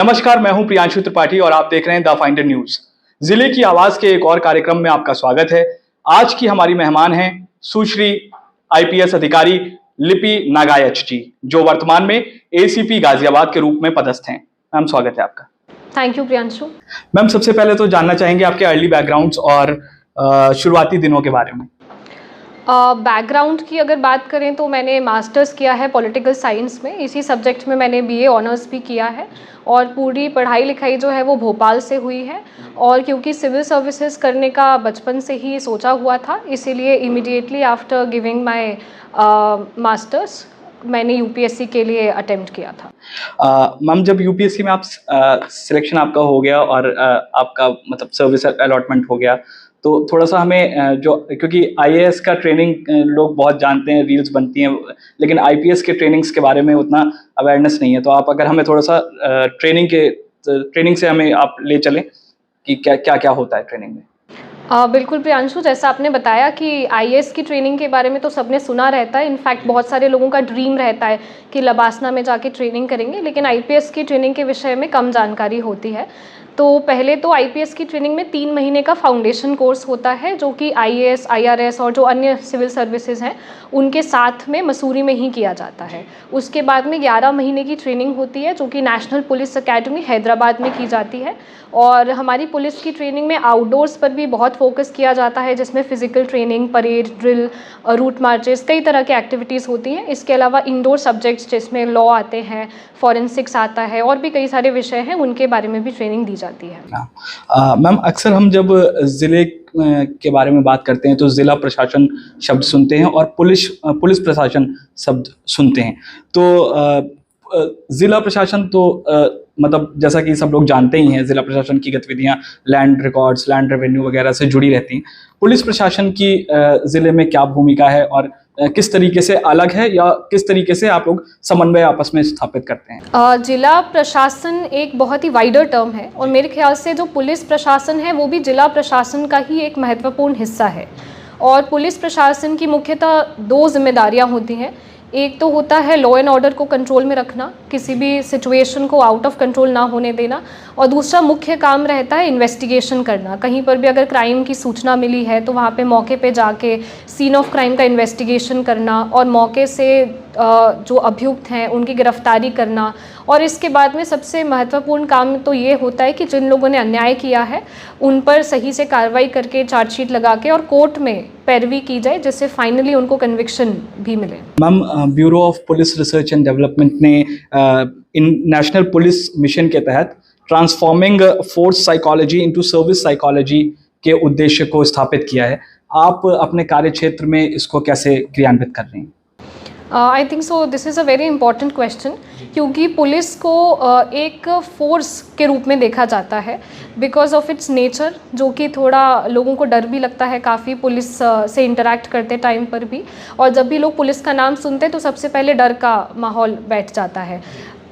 नमस्कार, मैं हूं प्रियांशु त्रिपाठी और आप देख रहे हैं द फाइंडर न्यूज। जिले की आवाज के एक और कार्यक्रम में आपका स्वागत है। आज की हमारी मेहमान हैं सुश्री आईपीएस अधिकारी लिपि नागायच जी, जो वर्तमान में एसीपी गाजियाबाद के रूप में पदस्थ हैं। मैम, स्वागत है आपका। Thank you Priyanshu. मैम, सबसे पहले तो जानना चाहेंगे आपके अर्ली बैकग्राउंड्स और शुरुआती दिनों के बारे में। बैकग्राउंड की अगर बात करें तो मैंने मास्टर्स किया है पॉलिटिकल साइंस में। इसी सब्जेक्ट में मैंने बीए ऑनर्स भी किया है और पूरी पढ़ाई लिखाई जो है वो भोपाल से हुई है। और क्योंकि सिविल सर्विसेज करने का बचपन से ही सोचा हुआ था, इसीलिए immediately after giving my masters मैंने यूपीएससी के लिए अटेम्प्ट किया था। मैम, जब यूपीएससी में आप सिलेक्शन आपका हो गया और आपका मतलब सर्विस अलॉटमेंट हो गया, तो थोड़ा सा हमें क्योंकि आईएएस का ट्रेनिंग लोग बहुत जानते हैं, रील्स बनती हैं, लेकिन आईपीएस के ट्रेनिंग्स के बारे में उतना अवेयरनेस नहीं है। तो आप अगर हमें थोड़ा सा ट्रेनिंग से हमें आप ले चलें कि क्या क्या क्या होता है ट्रेनिंग में। बिल्कुल प्रियांशु, जैसा आपने बताया कि आईएएस की ट्रेनिंग के बारे में तो सबने सुना रहता है। इनफैक्ट बहुत सारे लोगों का ड्रीम रहता है कि लबासना में जाके ट्रेनिंग करेंगे, लेकिन आईपीएस की ट्रेनिंग के विषय में कम जानकारी होती है। तो पहले तो आईपीएस की ट्रेनिंग में 3 महीने का फाउंडेशन कोर्स होता है, जो कि आईएएस, आईआरएस और जो अन्य सिविल सर्विसेज हैं उनके साथ में मसूरी में ही किया जाता है। उसके बाद में 11 महीने की ट्रेनिंग होती है, जो कि नेशनल पुलिस अकेडमी हैदराबाद में की जाती है। और हमारी पुलिस की ट्रेनिंग में आउटडोर्स पर भी बहुत फोकस किया जाता है, जिसमें physical training, parade, drill, route marches, कई तरह की एक्टिविटीज़ होती हैं। इसके अलावा इंडोर सब्जेक्ट्स जिसमें लॉ आते हैं, फॉरेंसिक्स आता है और भी कई सारे विषय हैं, उनके बारे में भी ट्रेनिंग दी जाती है। मैम, अक्सर हम जब ज़िले के बारे में बात करते हैं तो ज़िला प्रशासन शब्द सुनते हैं और पुलिस प्रशासन शब्द सुनते हैं। तो ज़िला प्रशासन तो मतलब जैसा कि सब लोग जानते ही हैं, ज़िला प्रशासन की गतिविधियां लैंड रिकॉर्ड्स, लैंड रेवेन्यू वगैरह से जुड़ी रहती हैं। पुलिस प्रशासन की ज़िले में क्या भूमिका है और किस तरीके से अलग है, या किस तरीके से आप लोग समन्वय आपस में स्थापित करते हैं? जिला प्रशासन एक बहुत ही वाइडर टर्म है और मेरे ख्याल से जो पुलिस प्रशासन है वो भी जिला प्रशासन का ही एक महत्वपूर्ण हिस्सा है। और पुलिस प्रशासन की मुख्यतः 2 जिम्मेदारियां होती हैं। एक तो होता है लॉ एंड ऑर्डर को कंट्रोल में रखना, किसी भी सिचुएशन को आउट ऑफ कंट्रोल ना होने देना। और दूसरा मुख्य काम रहता है इन्वेस्टिगेशन करना। कहीं पर भी अगर क्राइम की सूचना मिली है तो वहाँ पे मौके पे जाके सीन ऑफ क्राइम का इन्वेस्टिगेशन करना और मौके से जो अभियुक्त हैं उनकी गिरफ्तारी करना। और इसके बाद में सबसे महत्वपूर्ण काम तो ये होता है कि जिन लोगों ने अन्याय किया है उन पर सही से कार्रवाई करके चार्जशीट लगा के और कोर्ट में पैरवी की जाए, जिससे फाइनली उनको कन्विक्शन भी मिले। Ma'am, bureau of police research and development ने इन नेशनल पुलिस मिशन के तहत transforming force psychology into service psychology के उद्देश्य को स्थापित किया है। आप अपने कार्य क्षेत्र में इसको कैसे क्रियान्वित कर रहे हैं? I think so this is a very important question, क्योंकि पुलिस को एक फोर्स के रूप में देखा जाता है बिकॉज ऑफ इट्स नेचर, जो कि थोड़ा लोगों को डर भी लगता है काफ़ी पुलिस से इंटरेक्ट करते टाइम पर भी। और जब भी लोग पुलिस का नाम सुनते हैं तो सबसे पहले डर का माहौल बैठ जाता है।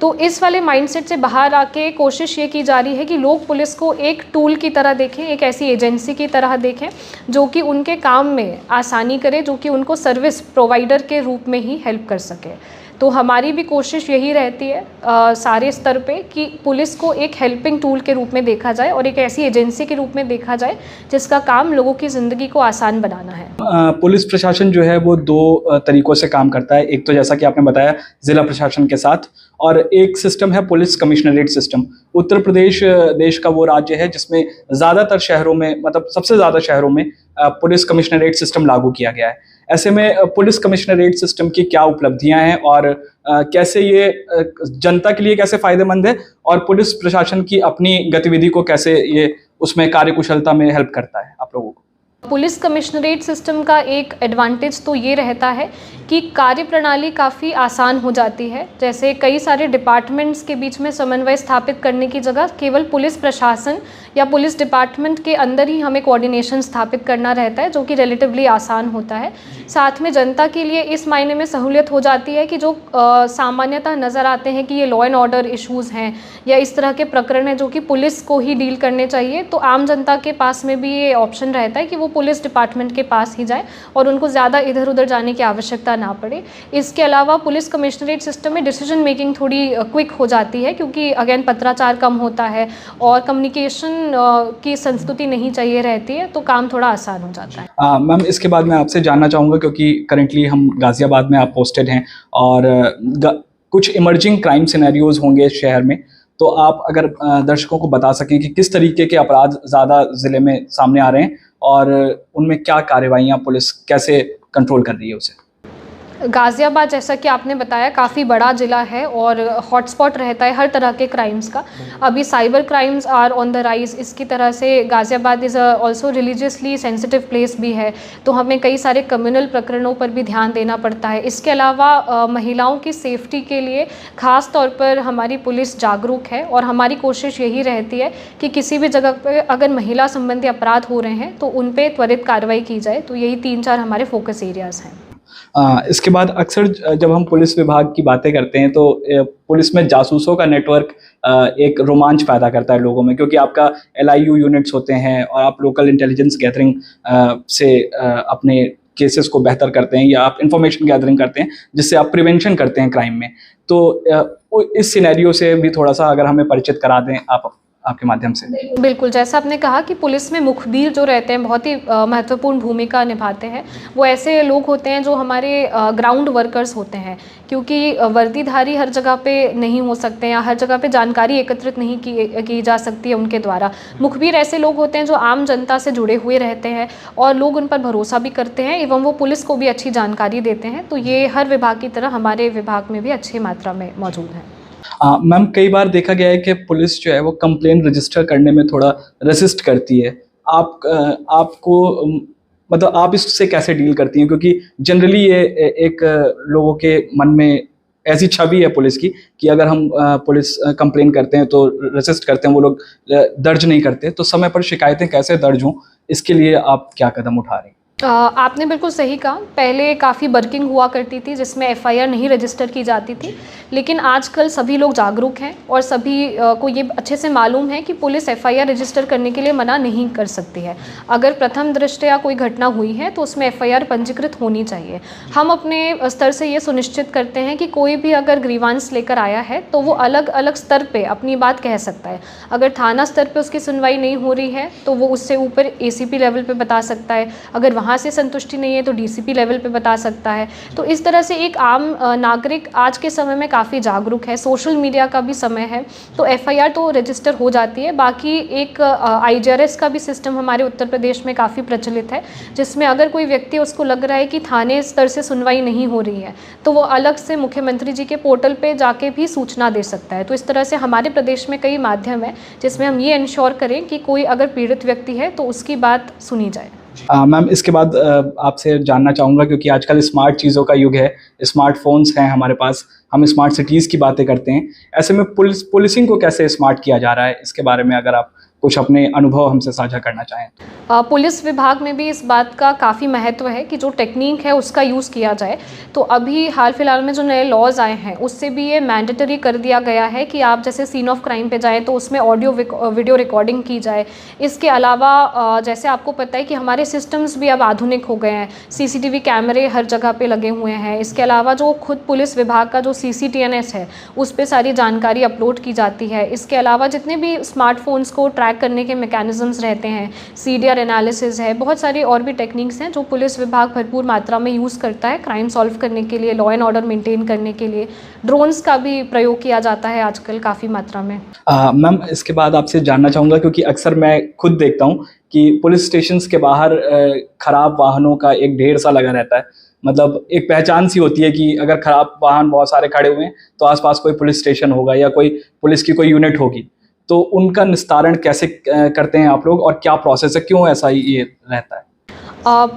तो इस वाले माइंडसेट से बाहर आके कोशिश ये की जा रही है कि लोग पुलिस को एक टूल की तरह देखें, एक ऐसी एजेंसी की तरह देखें जो कि उनके काम में आसानी करे, जो कि उनको सर्विस प्रोवाइडर के रूप में ही हेल्प कर सके। तो हमारी भी कोशिश यही रहती है सारे स्तर पे कि पुलिस को एक हेल्पिंग टूल के रूप में देखा जाए और एक ऐसी एजेंसी के रूप में देखा जाए जिसका काम लोगों की ज़िंदगी को आसान बनाना है। पुलिस प्रशासन जो है वो 2 तरीक़ों से काम करता है। एक तो जैसा कि आपने बताया ज़िला प्रशासन के साथ, और एक सिस्टम है police commissionerate system. Uttar Pradesh देश का वो राज्य है जिसमें ज़्यादातर शहरों में, मतलब सबसे ज़्यादा शहरों में पुलिस कमिश्नरेट सिस्टम लागू किया गया है। ऐसे में पुलिस कमिश्नरेट सिस्टम की क्या उपलब्धियां हैं और कैसे ये जनता के लिए कैसे फ़ायदेमंद है, और पुलिस प्रशासन की अपनी गतिविधि को कैसे ये उसमें कार्यकुशलता में हेल्प करता है आप लोगों को? पुलिस कमिश्नरेट सिस्टम का एक एडवांटेज तो ये रहता है कि कार्य प्रणाली काफ़ी आसान हो जाती है। जैसे कई सारे डिपार्टमेंट्स के बीच में समन्वय स्थापित करने की जगह केवल पुलिस प्रशासन या पुलिस डिपार्टमेंट के अंदर ही हमें कोऑर्डिनेशन स्थापित करना रहता है, जो कि रिलेटिवली आसान होता है। साथ में जनता के लिए इस मायने में सहूलियत हो जाती है कि जो सामान्यतः नज़र आते हैं कि ये लॉ एंड ऑर्डर इश्यूज़ हैं या इस तरह के प्रकरण हैं जो कि पुलिस को ही डील करने चाहिए, तो आम जनता के पास में भी ये ऑप्शन रहता है कि वो पुलिस डिपार्टमेंट के पास ही जाएं और उनको ज़्यादा इधर उधर जाने की आवश्यकता ना पड़े। इसके अलावा पुलिस कमिश्नरेट सिस्टम में डिसीजन मेकिंग थोड़ी क्विक हो जाती है, क्योंकि अगेन पत्राचार कम होता है और कम्युनिकेशन की संस्तुति नहीं चाहिए रहती है, तो काम थोड़ा आसान हो जाता है। मैम, इसके बाद मैं आपसे जानना चाहूँगा, क्योंकि करेंटली हम गाज़ियाबाद में आप पोस्टेड हैं और कुछ इमर्जिंग क्राइम सिनेरियोज होंगे शहर में, तो आप अगर दर्शकों को बता सकें कि किस तरीके के अपराध ज़्यादा ज़िले में सामने आ रहे हैं और उनमें क्या कार्रवाइयाँ पुलिस कैसे कंट्रोल कर रही है उसे। गाज़ियाबाद, जैसा कि आपने बताया, काफ़ी बड़ा ज़िला है और हॉटस्पॉट रहता है हर तरह के क्राइम्स का। अभी cyber crimes are on the rise, इसकी तरह से Ghaziabad is also religiously sensitive place भी है, तो हमें कई सारे कम्युनल प्रकरणों पर भी ध्यान देना पड़ता है। इसके अलावा महिलाओं की सेफ्टी के लिए ख़ास तौर पर हमारी पुलिस जागरूक है और हमारी कोशिश यही रहती है कि किसी भी जगह पर अगर महिला संबंधी अपराध हो रहे हैं तो उन पर त्वरित कार्रवाई की जाए। तो यही 3-4 हमारे फोकस एरियाज़ हैं। इसके बाद अक्सर जब हम पुलिस विभाग की बातें करते हैं तो पुलिस में जासूसों का नेटवर्क एक रोमांच पैदा करता है लोगों में, क्योंकि आपका LIU यूनिट्स होते हैं और आप लोकल इंटेलिजेंस गैदरिंग से अपने केसेस को बेहतर करते हैं या आप इंफॉर्मेशन गैदरिंग करते हैं जिससे आप प्रिवेंशन करते हैं क्राइम में। तो इस सिनेरियो से भी थोड़ा सा अगर हमें परिचित करा दें आप आपके माध्यम से। बिल्कुल, जैसा आपने कहा कि पुलिस में मुखबिर जो रहते हैं बहुत ही महत्वपूर्ण भूमिका निभाते हैं। वो ऐसे लोग होते हैं जो हमारे ग्राउंड वर्कर्स होते हैं, क्योंकि वर्दीधारी हर जगह पे नहीं हो सकते हैं या हर जगह पे जानकारी एकत्रित नहीं की जा सकती है उनके द्वारा। मुखबिर ऐसे लोग होते हैं जो आम जनता से जुड़े हुए रहते हैं और लोग उन पर भरोसा भी करते हैं एवं वो पुलिस को भी अच्छी जानकारी देते हैं। तो ये हर विभाग की तरह हमारे विभाग में भी अच्छी मात्रा में मौजूद है। मैम, कई बार देखा गया है कि पुलिस जो है वो कंप्लेन रजिस्टर करने में थोड़ा रेसिस्ट करती है। आपको मतलब आप इससे कैसे डील करती हैं, क्योंकि जनरली ये एक लोगों के मन में ऐसी छवि है पुलिस की कि अगर हम पुलिस कंप्लेन करते हैं तो रेसिस्ट करते हैं, वो लोग दर्ज नहीं करते। तो समय पर शिकायतें कैसे दर्ज हों, इसके लिए आप क्या कदम उठा रही हैं? आपने बिल्कुल सही कहा। पहले काफ़ी वर्किंग हुआ करती थी जिसमें FIR नहीं रजिस्टर की जाती थी, लेकिन आजकल सभी लोग जागरूक हैं और सभी को ये अच्छे से मालूम है कि पुलिस FIR रजिस्टर करने के लिए मना नहीं कर सकती है। अगर प्रथम दृष्टया कोई घटना हुई है तो उसमें FIR पंजीकृत होनी चाहिए। हम अपने स्तर से ये सुनिश्चित करते हैं कि कोई भी अगर ग्रीवांस लेकर आया है तो वो अलग अलग स्तर पे अपनी बात कह सकता है। अगर थाना स्तर पे उसकी सुनवाई नहीं हो रही है तो वो उससे ऊपर ACP लेवल पे बता सकता है। अगर वहाँ से संतुष्टि नहीं है तो DCP लेवल पे बता सकता है। तो इस तरह से एक आम नागरिक आज के समय में काफ़ी जागरूक है। सोशल मीडिया का भी समय है तो FIR तो रजिस्टर हो जाती है। बाकी एक IGRS का भी सिस्टम हमारे उत्तर प्रदेश में काफ़ी प्रचलित है, जिसमें अगर कोई व्यक्ति उसको लग रहा है कि थाने स्तर से सुनवाई नहीं हो रही है तो वो अलग से मुख्यमंत्री जी के पोर्टल पे जाके भी सूचना दे सकता है। तो इस तरह से हमारे प्रदेश में कई माध्यम है जिसमें हम ये इंश्योर करें कि कोई अगर पीड़ित व्यक्ति है तो उसकी बात सुनी जाए। मैम, इसके बाद आपसे जानना चाहूँगा, क्योंकि आजकल स्मार्ट चीज़ों का युग है, स्मार्टफोन्स हैं हमारे पास, हम स्मार्ट सिटीज़ की बातें करते हैं। ऐसे में पुलिसिंग को कैसे स्मार्ट किया जा रहा है, इसके बारे में अगर आप कुछ अपने अनुभव हमसे साझा करना चाहें। पुलिस विभाग में भी इस बात का काफ़ी महत्व है कि जो टेक्निक है उसका यूज़ किया जाए। तो अभी हाल फिलहाल में जो नए लॉज आए हैं उससे भी ये मैंडेटरी कर दिया गया है कि आप जैसे सीन ऑफ क्राइम पे जाएँ तो उसमें ऑडियो वीडियो रिकॉर्डिंग की जाए। इसके अलावा जैसे आपको पता है कि हमारे सिस्टम्स भी अब आधुनिक हो गए हैं, CCTV कैमरे हर जगह पे लगे हुए हैं। इसके अलावा जो खुद पुलिस विभाग का जो CCTNS है उस पर सारी जानकारी अपलोड की जाती है। इसके अलावा जितने भी स्मार्टफोन्स को ट्रैक करने के मैकेनिज़म्स रहते हैं, CDR एनालिसिस है, बहुत सारी और भी टेक्निक्स हैं जो पुलिस विभाग भरपूर मात्रा में यूज़ करता है क्राइम सॉल्व करने के लिए, लॉ एंड ऑर्डर मेंटेन करने के लिए। ड्रोन्स का भी प्रयोग किया जाता है आजकल काफ़ी मात्रा में। मैम, इसके बाद आपसे जानना चाहूँगा, क्योंकि अक्सर मैं खुद देखता हूँ कि पुलिस स्टेशंस के बाहर खराब वाहनों का एक ढेर सा लगा रहता है। मतलब एक पहचान सी होती है कि अगर खराब वाहन बहुत सारे खड़े हुए हैं तो आसपास कोई पुलिस स्टेशन होगा या कोई पुलिस की कोई यूनिट होगी। तो उनका निस्तारण कैसे करते हैं आप लोग और क्या प्रोसेस है, क्यों ऐसा ये रहता है?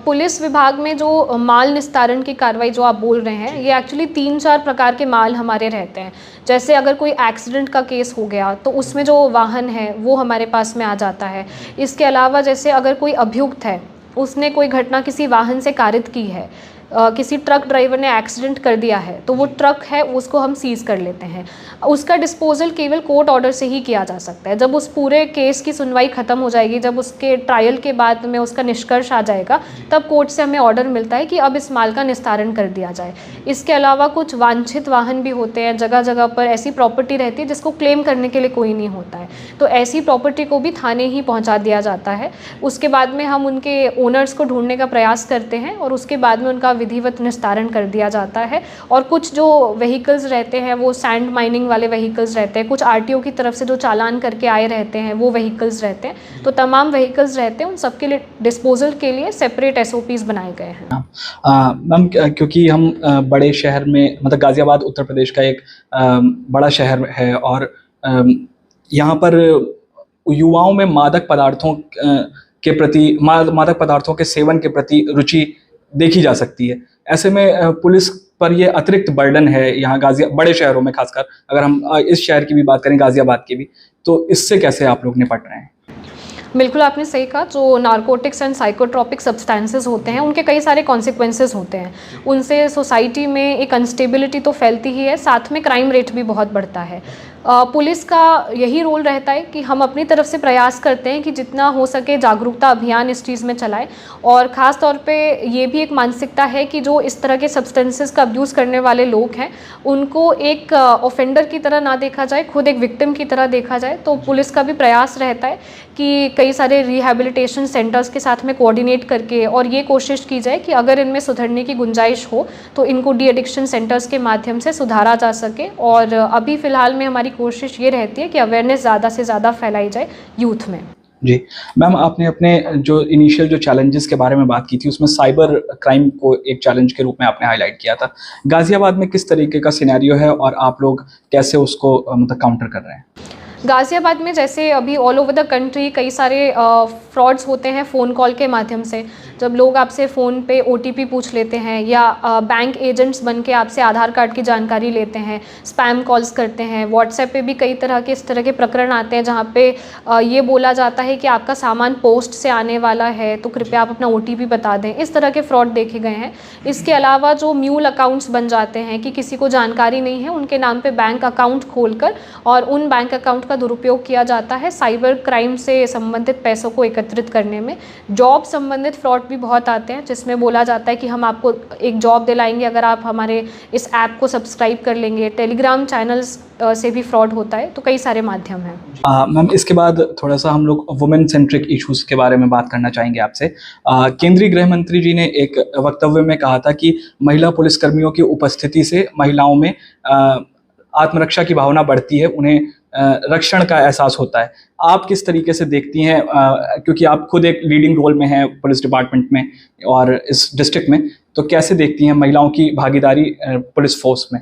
पुलिस विभाग में जो माल निस्तारण की कार्रवाई जो आप बोल रहे हैं, ये एक्चुअली 3-4 प्रकार के माल हमारे रहते हैं। जैसे अगर कोई एक्सीडेंट का केस हो गया तो उसमें जो वाहन है वो हमारे पास में आ जाता है। इसके अलावा जैसे अगर कोई अभियुक्त है, उसने कोई घटना किसी वाहन से कारित की है, किसी ट्रक ड्राइवर ने एक्सीडेंट कर दिया है तो वो ट्रक है उसको हम सीज़ कर लेते हैं। उसका डिस्पोजल केवल कोर्ट ऑर्डर से ही किया जा सकता है। जब उस पूरे केस की सुनवाई ख़त्म हो जाएगी, जब उसके ट्रायल के बाद में उसका निष्कर्ष आ जाएगा, तब कोर्ट से हमें ऑर्डर मिलता है कि अब इस माल का निस्तारण कर दिया जाए। इसके अलावा कुछ वांछित वाहन भी होते हैं, जगह जगह पर ऐसी प्रॉपर्टी रहती है जिसको क्लेम करने के लिए कोई नहीं होता है, तो ऐसी प्रॉपर्टी को भी थाने ही पहुंचा दिया जाता है। उसके बाद में हम उनके ओनर्स को ढूंढने का प्रयास करते हैं और उसके बाद में उनका विधिवत निस्तारण कर दिया जाता है। और कुछ जो व्हीकल्स रहते हैं वो सैंड माइनिंग वाले व्हीकल्स रहते हैं, कुछ आरटीओ की तरफ से जो चालान करके आए रहते हैं वो व्हीकल्स रहते हैं। तो तमाम व्हीकल्स रहते हैं, उन सबके लिए डिस्पोजल के लिए सेपरेट एसओपीज़ बनाए गए हैं। मैम, क्योंकि हम बड़े शहर में, मतलब गाज़ियाबाद उत्तर प्रदेश का एक बड़ा शहर है और यहाँ पर युवाओं में मादक पदार्थों के प्रति, मादक पदार्थों के सेवन के प्रति रुचि देखी जा सकती है। ऐसे में पुलिस पर ये अतिरिक्त बर्डन है यहाँ बड़े शहरों में, खासकर अगर हम इस शहर की भी बात करें, गाज़ियाबाद की भी, तो इससे कैसे आप लोग निपट रहे हैं? बिल्कुल आपने सही कहा। जो नारकोटिक्स एंड साइकोट्रॉपिक सब्सटेंसेस होते हैं उनके कई सारे कॉन्सिक्वेंसेस होते हैं। उनसे सोसाइटी में एक अनस्टेबिलिटी तो फैलती ही है, साथ में क्राइम रेट भी बहुत बढ़ता है। पुलिस का यही रोल रहता है कि हम अपनी तरफ से प्रयास करते हैं कि जितना हो सके जागरूकता अभियान इस चीज़ में चलाएं। और ख़ास तौर पे ये भी एक मानसिकता है कि जो इस तरह के सब्सटेंसेस का अब्यूज़ करने वाले लोग हैं उनको एक ऑफेंडर की तरह ना देखा जाए, खुद एक विक्टिम की तरह देखा जाए। तो पुलिस का भी प्रयास रहता है कि कई सारे रिहैबिलिटेशन सेंटर्स के साथ में कोऑर्डिनेट करके और ये कोशिश की जाए कि अगर इनमें सुधरने की गुंजाइश हो तो इनको डी एडिक्शन सेंटर्स के माध्यम से सुधारा जा सके। और अभी फ़िलहाल में हमारी कोशिश ये रहती है कि अवेयरनेस ज़्यादा से ज़्यादा फैलाई जाए यूथ में। जी मैम, आपने अपने जो इनिशियल जो चैलेंजेस के बारे में बात की थी उसमें साइबर क्राइम को एक चैलेंज के रूप में आपने हाईलाइट किया था। गाज़ियाबाद में किस तरीके का सिनेरियो है और आप लोग कैसे उसको मतलब काउंटर कर रहे हैं? गाज़ियाबाद में जैसे अभी ऑल ओवर द कंट्री कई सारे फ्रॉड्स होते हैं फ़ोन कॉल के माध्यम से। जब लोग आपसे फ़ोन पे ओटीपी पूछ लेते हैं या बैंक एजेंट्स बन के आपसे आधार कार्ड की जानकारी लेते हैं, स्पैम कॉल्स करते हैं। व्हाट्सएप पे भी कई तरह के इस तरह के प्रकरण आते हैं जहाँ पे ये बोला जाता है कि आपका सामान पोस्ट से आने वाला है तो कृपया आप अपना ओटीपी बता दें। इस तरह के फ्रॉड देखे गए हैं। इसके अलावा जो म्यूल अकाउंट्स बन जाते हैं कि किसी को जानकारी नहीं है, उनके नाम पे बैंक अकाउंट खोलकर और उन बैंक अकाउंट का दुरुपयोग किया जाता है साइबर क्राइम से संबंधित पैसों को एकत्रित करने में। जॉब संबंधित फ्रॉड भी बहुत आते हैं जिसमें बोला जाता है कि हम आपको एक जॉब दिलाएंगे अगर आप हमारे इस ऐप को सब्सक्राइब कर लेंगे। टेलीग्राम चैनल्स से भी फ्रॉड होता है। तो कई सारे माध्यम हैं। मैम, इसके बाद थोड़ा सा हम लोग वुमेन सेंट्रिक इश्यूज़ के बारे में बात करना चाहेंगे आपसे। केंद्रीय गृह मंत्री जी ने एक वक्तव्य में कहा था कि महिला पुलिसकर्मियों की उपस्थिति से महिलाओं में आत्मरक्षा की भावना बढ़ती है, उन्हें रक्षण का एहसास होता है। आप किस तरीके से देखती हैं, क्योंकि आप खुद एक लीडिंग रोल में हैं पुलिस डिपार्टमेंट में और इस डिस्ट्रिक्ट में, तो कैसे देखती हैं महिलाओं की भागीदारी पुलिस फोर्स में?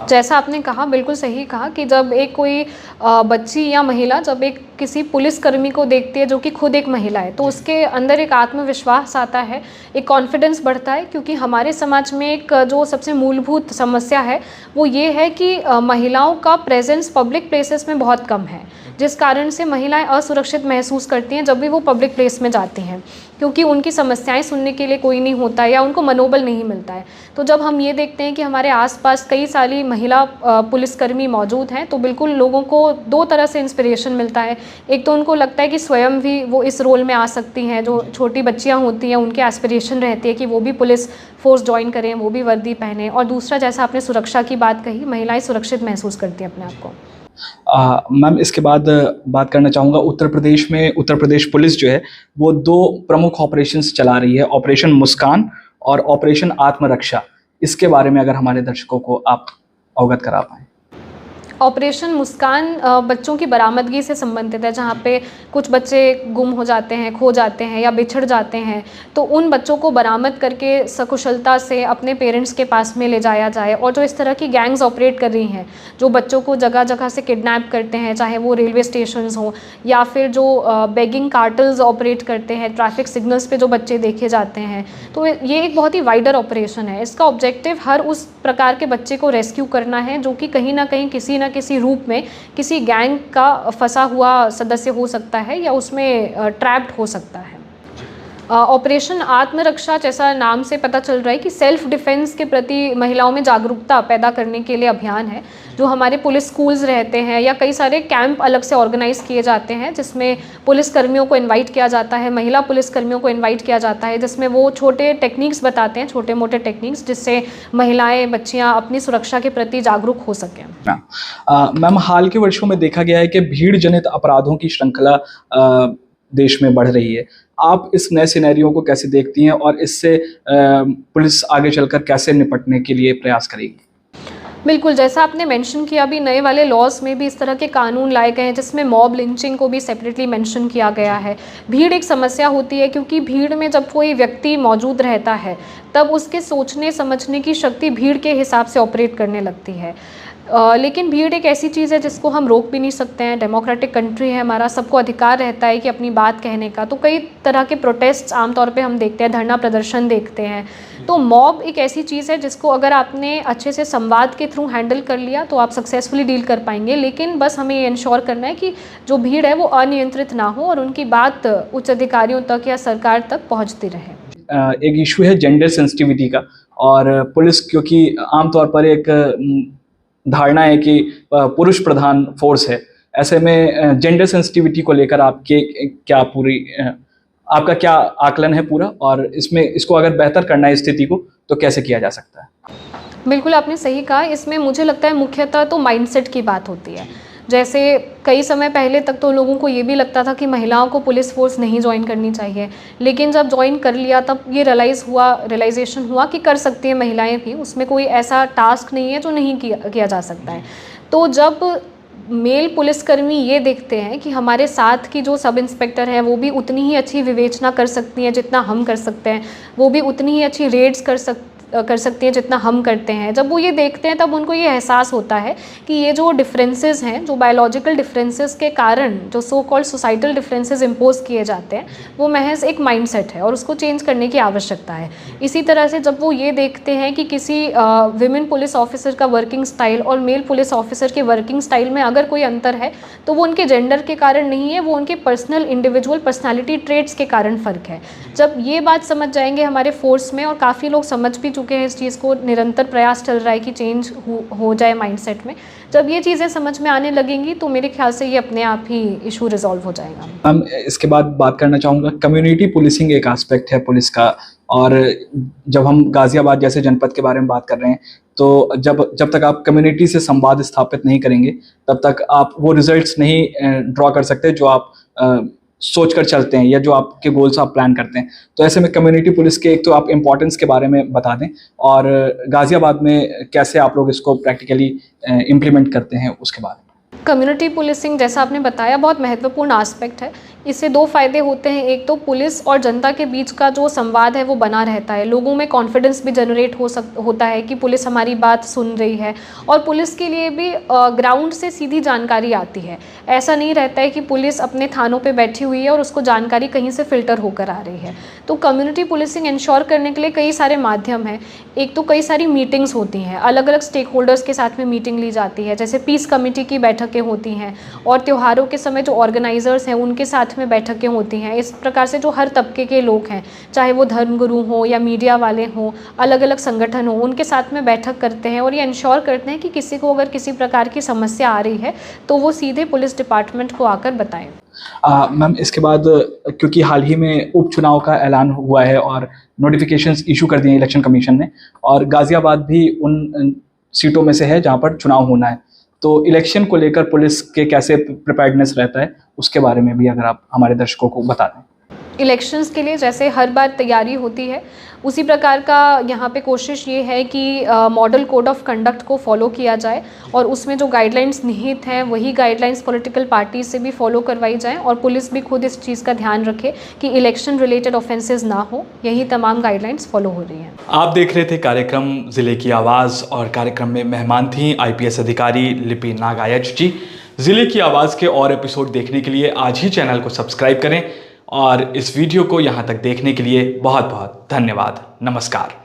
जैसा आपने कहा, बिल्कुल सही कहा कि जब एक कोई बच्ची या महिला जब एक किसी पुलिसकर्मी को देखती है जो कि खुद एक महिला है तो उसके अंदर एक आत्मविश्वास आता है, एक कॉन्फिडेंस बढ़ता है। क्योंकि हमारे समाज में एक जो सबसे मूलभूत समस्या है वो ये है कि महिलाओं का प्रेजेंस पब्लिक प्लेसेस में बहुत कम है, जिस कारण से महिलाएं असुरक्षित महसूस करती हैं जब भी वो पब्लिक प्लेस में जाती हैं, क्योंकि उनकी समस्याएं सुनने के लिए कोई नहीं होता है या उनको मनोबल नहीं मिलता है। तो जब हम ये देखते हैं कि हमारे आसपास कई सारी महिला पुलिसकर्मी मौजूद हैं तो बिल्कुल लोगों को दो तरह से इंस्पिरेशन मिलता है। एक तो उनको लगता है कि स्वयं भी वो इस रोल में आ सकती हैं। जो छोटी बच्चियाँ होती हैं उनके एस्पिरेशन रहती है कि वो भी पुलिस फोर्स ज्वाइन करें, वो भी वर्दी पहने। और दूसरा, जैसा आपने सुरक्षा की बात कही, महिलाएं सुरक्षित महसूस करती हैं अपने आप को। मैम, इसके बाद बात करना चाहूँगा उत्तर प्रदेश में। उत्तर प्रदेश पुलिस जो है वो दो प्रमुख ऑपरेशंस चला रही है, ऑपरेशन मुस्कान और ऑपरेशन आत्मरक्षा। इसके बारे में अगर हमारे दर्शकों को आप अवगत करा पाएँ। ऑपरेशन मुस्कान बच्चों की बरामदगी से संबंधित है, जहाँ पे कुछ बच्चे गुम हो जाते हैं, खो जाते हैं या बिछड़ जाते हैं, तो उन बच्चों को बरामद करके सकुशलता से अपने पेरेंट्स के पास में ले जाया जाए। और जो इस तरह की गैंग्स ऑपरेट कर रही हैं, जो बच्चों को जगह जगह से किडनैप करते हैं, चाहे वो रेलवे स्टेशंस हों या फिर जो बेगिंग कार्टल्स ऑपरेट करते हैं, ट्रैफिक सिग्नल्स पे जो बच्चे देखे जाते हैं, तो ये एक बहुत ही वाइडर ऑपरेशन है। इसका ऑब्जेक्टिव हर उस प्रकार के बच्चे को रेस्क्यू करना है जो कि कहीं ना कहीं किसी न किसी रूप में किसी गैंग का फंसा हुआ सदस्य हो सकता है या उसमें ट्रैप्ड हो सकता है। ऑपरेशन आत्मरक्षा जैसा नाम से पता चल रहा है कि सेल्फ डिफेंस के प्रति महिलाओं में जागरूकता पैदा करने के लिए अभियान है, जो हमारे पुलिस स्कूल्स रहते हैं या कई सारे कैंप अलग से ऑर्गेनाइज किए जाते हैं, जिसमें पुलिसकर्मियों को इनवाइट किया जाता है, महिला पुलिसकर्मियों को इनवाइट किया जाता है, जिसमें वो छोटे टेक्निक्स बताते हैं, छोटे मोटे टेक्निक्स, जिससे महिलाएं, बच्चियां अपनी सुरक्षा के प्रति जागरूक हो सकें। मैम, हाल के वर्षों में देखा गया है कि भीड़ जनित अपराधों की श्रृंखला देश में बढ़ रही है। आप इस नए सिनेरियो को कैसे देखती हैं और इससे पुलिस आगे चलकर कैसे निपटने के लिए प्रयास करेगी? बिल्कुल, जैसा आपने मेंशन किया, अभी नए वाले लॉज में भी इस तरह के कानून लाए गए हैं, जिसमें मॉब लिंचिंग को भी सेपरेटली मेंशन किया गया है। भीड़ एक समस्या होती है, क्योंकि भीड़ में जब कोई व्यक्ति मौजूद रहता है तब उसके सोचने समझने की शक्ति भीड़ के हिसाब से ऑपरेट करने लगती है। लेकिन भीड़ एक ऐसी चीज़ है जिसको हम रोक भी नहीं सकते हैं। डेमोक्रेटिक कंट्री है हमारा, सबको अधिकार रहता है कि अपनी बात कहने का। तो कई तरह के प्रोटेस्ट आमतौर पे हम देखते हैं, धरना प्रदर्शन देखते हैं। तो मॉब एक ऐसी चीज़ है जिसको अगर आपने अच्छे से संवाद के थ्रू हैंडल कर लिया तो आप सक्सेसफुली डील कर पाएंगे। लेकिन बस हमें ये इंश्योर करना है कि जो भीड़ है वो अनियंत्रित ना हो और उनकी बात उच्च अधिकारियों तक या सरकार तक पहुँचती रहे। एक इशू है जेंडर सेंसिटिविटी का, और पुलिस क्योंकि आमतौर पर एक धारणा है कि पुरुष प्रधान फोर्स है, ऐसे में जेंडर सेंसिटिविटी को लेकर आपका क्या आकलन है पूरा, और इसको अगर बेहतर करना है स्थिति को तो कैसे किया जा सकता है? बिल्कुल, आपने सही कहा। इसमें मुझे लगता है मुख्यतः तो माइंडसेट की बात होती है। जैसे कई समय पहले तक तो लोगों को ये भी लगता था कि महिलाओं को पुलिस फोर्स नहीं ज्वाइन करनी चाहिए, लेकिन जब ज्वाइन कर लिया तब ये रियलाइजेशन हुआ कि कर सकती हैं महिलाएं भी, उसमें कोई ऐसा टास्क नहीं है जो नहीं किया जा सकता है। तो जब मेल पुलिसकर्मी ये देखते हैं कि हमारे साथ की जो सब इंस्पेक्टर हैं वो भी उतनी ही अच्छी विवेचना कर सकती हैं जितना हम कर सकते हैं, वो भी उतनी ही अच्छी रेड्स कर सकती हैं जितना हम करते हैं, जब वो ये देखते हैं तब उनको ये एहसास होता है कि ये जो डिफरेंसेस हैं, जो बायोलॉजिकल डिफरेंसेस के कारण जो so called societal differences impose किए जाते हैं, वो महज एक माइंडसेट है और उसको चेंज करने की आवश्यकता है। इसी तरह से जब वो ये देखते हैं कि किसी विमेन पुलिस ऑफिसर का वर्किंग स्टाइल और मेल पुलिस ऑफिसर के वर्किंग स्टाइल में अगर कोई अंतर है तो वो उनके जेंडर के कारण नहीं है, वो उनके पर्सनल इंडिविजुअल पर्सनैलिटी ट्रेट्स के कारण फ़र्क है। जब ये बात समझ जाएंगे हमारे फोर्स में, और काफ़ी लोग समझ भी चुके हैं इस चीज़ को, निरंतर प्रयास चल रहा है कि चेंज हो जाए माइंडसेट में, जब ये चीज़ें समझ में आने लगेंगी तो मेरे ख्याल से ये अपने आप ही इशू रिजॉल्व हो जाएगा। हम इसके बाद बात करना चाहूँगा, कम्युनिटी पुलिसिंग एक एस्पेक्ट है पुलिस का, और जब हम गाज़ियाबाद जैसे जनपद के बारे में बात कर रहे हैं तो जब तक आप कम्युनिटी से संवाद स्थापित नहीं करेंगे तब तक आप वो रिजल्ट्स नहीं ड्रॉ कर सकते जो आप सोच कर चलते हैं या जो आपके गोल्स आप प्लान करते हैं। तो ऐसे में कम्युनिटी पुलिस के एक तो आप इम्पोर्टेंस के बारे में बता दें, और गाज़ियाबाद में कैसे आप लोग इसको प्रैक्टिकली इम्प्लीमेंट करते हैं उसके बारे में। कम्युनिटी पुलिसिंग जैसा आपने बताया बहुत महत्वपूर्ण एस्पेक्ट है। इससे दो फ़ायदे होते हैं, एक तो पुलिस और जनता के बीच का जो संवाद है वो बना रहता है, लोगों में कॉन्फिडेंस भी जनरेट होता है कि पुलिस हमारी बात सुन रही है, और पुलिस के लिए भी ग्राउंड से सीधी जानकारी आती है। ऐसा नहीं रहता है कि पुलिस अपने थानों पे बैठी हुई है और उसको जानकारी कहीं से फ़िल्टर होकर आ रही है। तो कम्युनिटी पुलिसिंग इंश्योर करने के लिए कई सारे माध्यम हैं। एक तो कई सारी मीटिंग्स होती हैं, अलग अलग स्टेक होल्डर्स के साथ में मीटिंग ली जाती है, जैसे पीस कमेटी की बैठकें होती हैं, और त्योहारों के समय जो ऑर्गेनाइजर्स हैं उनके साथ में बैठकें होती हैं। इस प्रकार से जो हर तबके के लोग हैं, चाहे वो धर्मगुरु हों या मीडिया वाले हों, अलग अलग संगठन हों, उनके साथ में बैठक करते हैं और ये इंश्योर करते हैं कि किसी को अगर किसी प्रकार की समस्या आ रही है तो वो सीधे पुलिस डिपार्टमेंट को आकर बताएं। मैम, इसके बाद क्योंकि हाल ही में उपचुनाव का ऐलान हुआ है और नोटिफिकेशंस इशू कर दिए इलेक्शन कमीशन ने, और गाज़ियाबाद भी उन सीटों में से है जहां पर चुनाव होना है, तो इलेक्शन को लेकर पुलिस के कैसे प्रिपेयर्डनेस रहता है उसके बारे में भी अगर आप हमारे दर्शकों को बता दें। इलेक्शंस के लिए जैसे हर बार तैयारी होती है, उसी प्रकार का यहाँ पे कोशिश ये है कि मॉडल कोड ऑफ कंडक्ट को फॉलो किया जाए, और उसमें जो गाइडलाइंस निहित हैं वही गाइडलाइंस पॉलिटिकल पार्टी से भी फॉलो करवाई जाएं, और पुलिस भी खुद इस चीज़ का ध्यान रखे कि इलेक्शन रिलेटेड ऑफेंसेस ना हो। यही तमाम गाइडलाइंस फॉलो हो रही हैं। आप देख रहे थे कार्यक्रम ज़िले की आवाज़, और कार्यक्रम में मेहमान थी IPS अधिकारी लिपि नागायच जी। ज़िले की आवाज़ के और एपिसोड देखने के लिए आज ही चैनल को सब्सक्राइब करें, और इस वीडियो को यहाँ तक देखने के लिए बहुत बहुत धन्यवाद। नमस्कार।